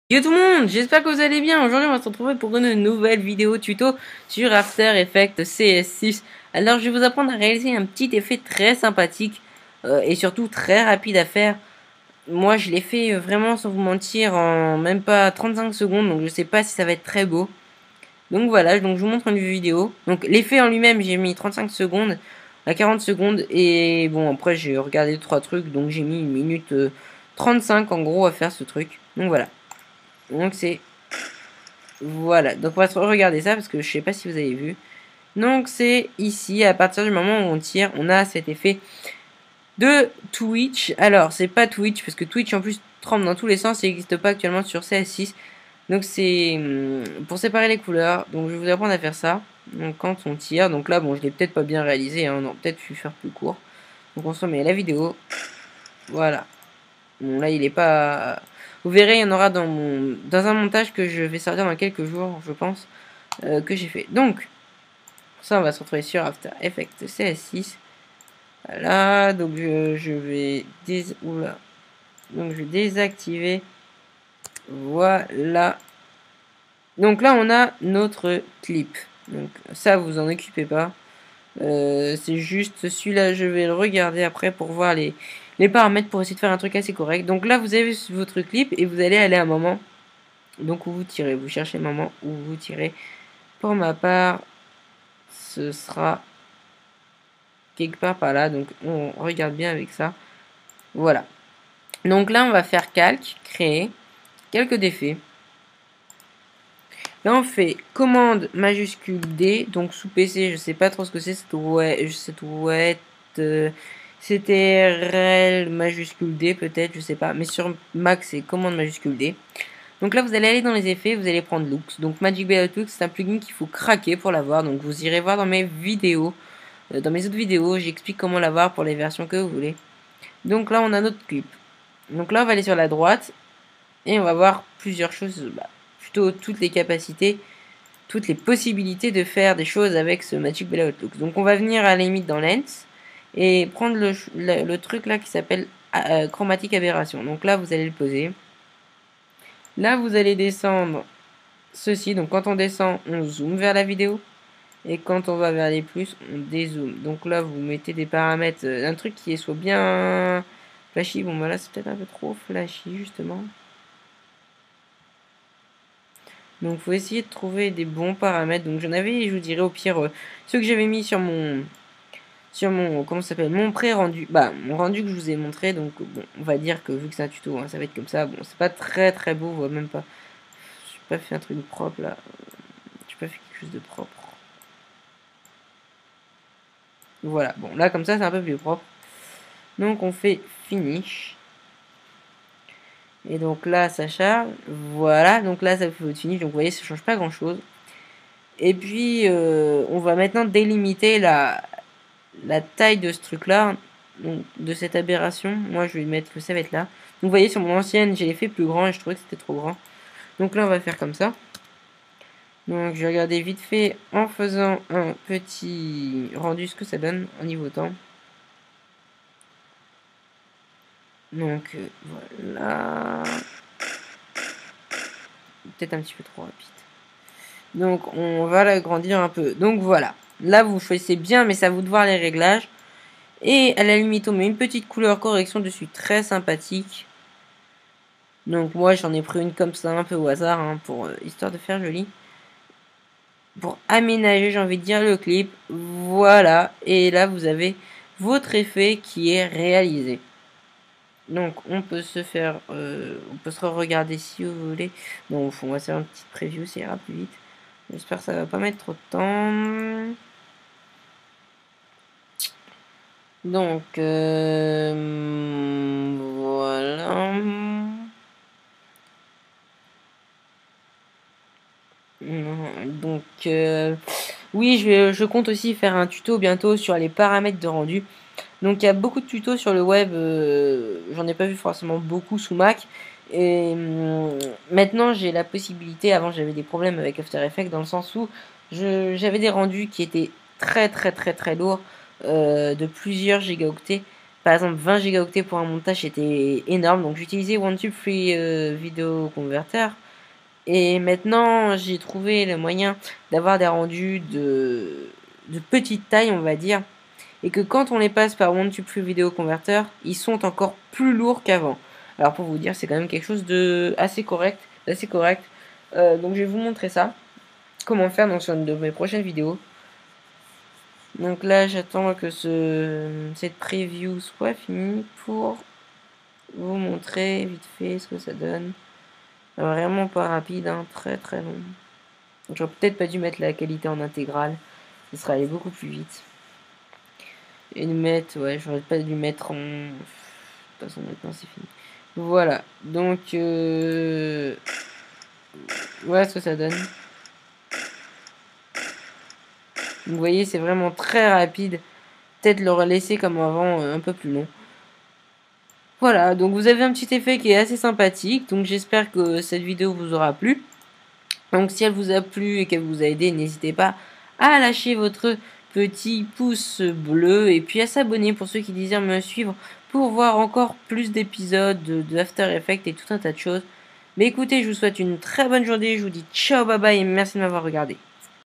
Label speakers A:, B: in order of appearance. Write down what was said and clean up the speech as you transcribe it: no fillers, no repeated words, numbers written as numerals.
A: Yo tout le monde, j'espère que vous allez bien. Aujourd'hui on va se retrouver pour une nouvelle vidéo tuto sur After Effects CS6. Alors je vais vous apprendre à réaliser un petit effet très sympathique et surtout très rapide à faire. Moi je l'ai fait vraiment sans vous mentir en même pas 35 secondes, donc je sais pas si ça va être très beau. Donc voilà, donc je vous montre une vidéo. Donc l'effet en lui-même j'ai mis 35 secondes à 40 secondes et bon après j'ai regardé 3 trucs, donc j'ai mis 1 minute 35 en gros à faire ce truc. Donc voilà. Donc c'est... Voilà, donc on va regarder ça parce que je sais pas si vous avez vu. Donc c'est ici, à partir du moment où on tire, on a cet effet de Twitch. Alors, c'est pas Twitch, parce que Twitch en plus tremble dans tous les sens, il n'existe pas actuellement sur CS6. Donc c'est pour séparer les couleurs. Donc je vais vous apprendre à faire ça. Donc quand on tire, donc là bon je l'ai peut-être pas bien réalisé, hein, non, peut-être je vais faire plus court. Donc on se remet la vidéo. Voilà. Bon là il est pas... Vous verrez, il y en aura dans un montage que je vais sortir dans quelques jours, je pense, que j'ai fait. Donc, ça on va se retrouver sur After Effects CS6. Voilà, donc je vais Oula. Donc je vais désactiver. Voilà. Donc là on a notre clip. Donc ça vous en occupez pas. C'est juste celui-là, je vais le regarder après pour voir les paramètres pour essayer de faire un truc assez correct. Donc là vous avez votre clip et vous allez aller à un moment. Donc où vous tirez, vous cherchez un moment où vous tirez. Pour ma part, ce sera quelque part par là, donc on regarde bien avec ça. Voilà. Donc là, on va faire calque, créer, quelques effets. Là, on fait commande majuscule D, donc sous PC, je sais pas trop ce que c'est, CTRL majuscule D peut-être, je sais pas, mais sur Mac, c'est commande majuscule D. Donc là, vous allez aller dans les effets, vous allez prendre Looks. Donc Magic Bellot Looks, c'est un plugin qu'il faut craquer pour l'avoir, donc vous irez voir dans mes vidéos. Dans mes autres vidéos, j'explique comment l'avoir pour les versions que vous voulez. Donc là, on a notre clip. Donc là, on va aller sur la droite et on va voir plusieurs choses, plutôt toutes les capacités, toutes les possibilités de faire des choses avec ce Magic Bellot Looks. Donc on va venir à la limite dans Lens et prendre le truc là qui s'appelle Chromatic Aberration. Donc là, vous allez le poser. Là, vous allez descendre ceci. Donc quand on descend, on zoome vers la vidéo. Et quand on va vers les plus, on dézoome. Donc là, vous mettez des paramètres, un truc qui soit bien flashy. Bon, bah là, c'est peut-être un peu trop flashy, justement. Donc, il faut essayer de trouver des bons paramètres. Donc, j'en avais, je vous dirais, au pire, ceux que j'avais mis sur mon, comment ça s'appelle, mon pré-rendu. Bah, mon rendu que je vous ai montré. Donc, bon, on va dire que vu que c'est un tuto, hein, ça va être comme ça. Bon, c'est pas très très beau, on voit même pas. J'ai pas fait un truc propre, là. J'ai pas fait quelque chose de propre. Voilà, bon, là, comme ça, c'est un peu plus propre. Donc, on fait finish. Et donc là, ça charge. Voilà, donc là, ça fait votre finish. Donc, vous voyez, ça change pas grand-chose. Et puis, on va maintenant délimiter la taille de ce truc-là, de cette aberration. Moi, je vais mettre que ça va être là. Donc, vous voyez, sur mon ancienne, j'ai fait plus grand et je trouvais que c'était trop grand. Donc là, on va faire comme ça. Donc, je vais regarder vite fait en faisant un petit rendu ce que ça donne en niveau temps. Donc, voilà. Peut-être un petit peu trop rapide. Donc, on va l'agrandir un peu. Donc, voilà. Là, vous choisissez bien, mais ça vous de voir les réglages. Et à la limite, on met une petite couleur correction dessus, très sympathique. Donc, moi, j'en ai pris une comme ça, un peu au hasard, hein, pour histoire de faire joli. Pour aménager, j'ai envie de dire, le clip. Voilà. Et là, vous avez votre effet qui est réalisé. Donc, on peut se faire... on peut se regarder si vous voulez. Donc, on va faire une petite preview, ça ira plus vite. J'espère que ça va pas mettre trop de temps. Donc, voilà. Donc, oui, je compte aussi faire un tuto bientôt sur les paramètres de rendu. Donc, il y a beaucoup de tutos sur le web. J'en ai pas vu forcément beaucoup sous Mac. Et maintenant, j'ai la possibilité. Avant, j'avais des problèmes avec After Effects dans le sens où j'avais des rendus qui étaient très très très très lourds, de plusieurs gigaoctets par exemple 20 gigaoctets pour un montage, c'était énorme. Donc j'utilisais OneTube Free Video Converter. Et maintenant, j'ai trouvé le moyen d'avoir des rendus de petite taille, on va dire. Et que quand on les passe par OneTube Free Video Converter, ils sont encore plus lourds qu'avant. Alors pour vous dire, c'est quand même quelque chose de assez correct, donc je vais vous montrer ça, comment faire dans une de mes prochaines vidéos. Donc là, j'attends que cette preview soit finie pour vous montrer vite fait ce que ça donne. Vraiment pas rapide, hein, très très long. J'aurais peut-être pas dû mettre la qualité en intégrale, ça serait allé beaucoup plus vite. Et de mettre, ouais, j'aurais pas dû mettre en... De toute façon, maintenant c'est fini. Voilà, donc voilà ce que ça donne. Vous voyez, c'est vraiment très rapide. Peut-être le laisser comme avant, un peu plus long. Voilà, donc vous avez un petit effet qui est assez sympathique. Donc j'espère que cette vidéo vous aura plu. Donc si elle vous a plu et qu'elle vous a aidé, n'hésitez pas à lâcher votre petit pouce bleu et puis à s'abonner pour ceux qui désirent me suivre pour voir encore plus d'épisodes de After Effects et tout un tas de choses. Mais écoutez, je vous souhaite une très bonne journée, je vous dis ciao, bye bye et merci de m'avoir regardé.